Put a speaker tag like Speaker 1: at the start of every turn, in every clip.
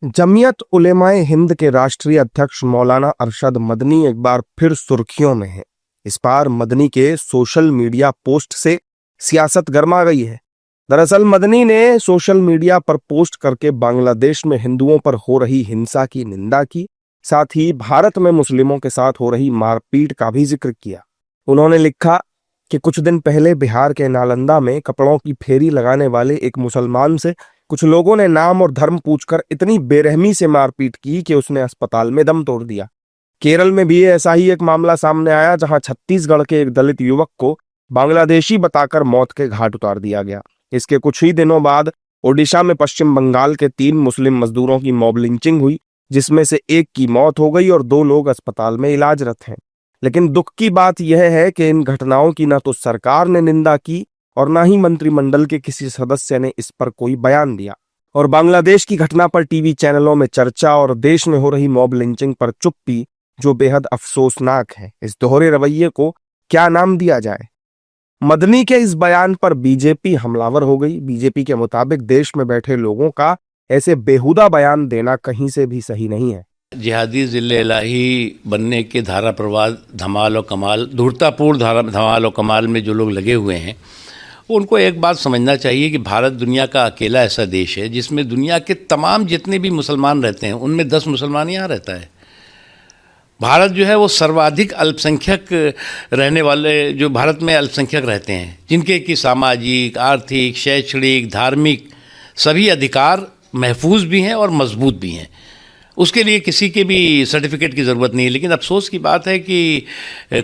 Speaker 1: जमीयत उलेमाए हिंद के राष्ट्रीय अध्यक्ष मौलाना अरशद मदनी एक बार फिर सुर्खियों में हैं। इस बार मदनी के सोशल मीडिया पोस्ट से सियासत गर्मा गई है। दरअसल मदनी ने सोशल मीडिया पर पोस्ट करके बांग्लादेश में हिंदुओं पर हो रही हिंसा की निंदा की, साथ ही भारत में मुस्लिमों के साथ हो रही मारपीट का भी जिक्र किया। उन्होंने लिखा कि कुछ दिन पहले बिहार के नालंदा में कपड़ों की फेरी लगाने वाले एक मुसलमान से कुछ लोगों ने नाम और धर्म पूछकर इतनी बेरहमी से मारपीट की कि उसने अस्पताल में दम तोड़ दिया। केरल में भी ऐसा ही एक मामला सामने आया, जहां छत्तीसगढ़ के एक दलित युवक को बांग्लादेशी बताकर मौत के घाट उतार दिया गया। इसके कुछ ही दिनों बाद ओडिशा में पश्चिम बंगाल के 3 मुस्लिम मजदूरों की मॉब लिंचिंग हुई, जिसमें से एक की मौत हो गई और 2 लोग अस्पताल में इलाजरत हैं। लेकिन दुख की बात यह है कि इन घटनाओं की न तो सरकार ने निंदा की और न ही मंत्रिमंडल के किसी सदस्य ने इस पर कोई बयान दिया। और बांग्लादेश की घटना पर टीवी चैनलों में चर्चा और देश में हो रही मॉब लिंचिंग पर चुप्पी, जो बेहद अफसोसनाक है। इस दोहरे रवैये को क्या नाम दिया जाए? मदनी के इस बयान पर बीजेपी हमलावर हो गई। बीजेपी के मुताबिक देश में बैठे लोगों का ऐसे बेहुदा बयान देना कहीं से भी सही नहीं है।
Speaker 2: जिहादी जिले इलाही बनने के धारा प्रवाह धमाल और कमाल, धूर्तापूर्ण धारा धमाल और कमाल में जो लोग लगे हुए हैं, उनको एक बात समझना चाहिए कि भारत दुनिया का अकेला ऐसा देश है जिसमें दुनिया के तमाम जितने भी मुसलमान रहते हैं उनमें 10 मुसलमान यहाँ रहता है। भारत जो है वो सर्वाधिक अल्पसंख्यक रहने वाले, जो भारत में अल्पसंख्यक रहते हैं, जिनके कि सामाजिक, आर्थिक, शैक्षणिक, धार्मिक सभी अधिकार महफूज भी हैं और मजबूत भी हैं। उसके लिए किसी के भी सर्टिफिकेट की ज़रूरत नहीं है। लेकिन अफसोस की बात है कि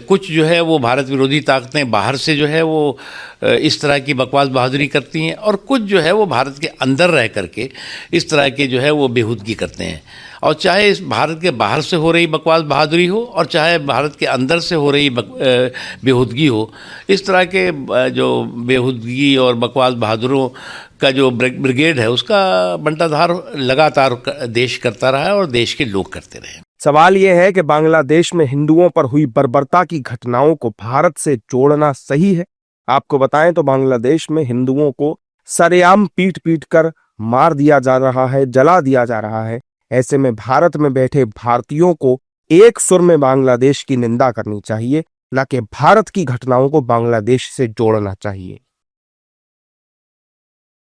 Speaker 2: कुछ जो है वो भारत विरोधी ताकतें बाहर से जो है वो इस तरह की बकवास बहादुरी करती हैं, और कुछ जो है वो भारत के अंदर रह करके इस तरह के जो है वो बेहूदगी करते हैं। और चाहे इस भारत के बाहर से हो रही बकवास बहादुरी हो और चाहे भारत के अंदर से हो रही बेहूदगी हो, इस तरह के जो बेहूदगी और बकवास बहादुरों का जो ब्रिगेड है उसका बंटाधार लगातार देश करता रहा है और देश के लोग करते रहे।
Speaker 1: सवाल यह है कि बांग्लादेश में हिंदुओं पर हुई बर्बरता की घटनाओं को भारत से जोड़ना सही है? आपको बताएं तो बांग्लादेश में हिंदुओं को सरेआम पीट पीट कर मार दिया जा रहा है, जला दिया जा रहा है। ऐसे में भारत में बैठे भारतीयों को एक सुर में बांग्लादेश की निंदा करनी चाहिए, न कि भारत की घटनाओं को बांग्लादेश से जोड़ना चाहिए।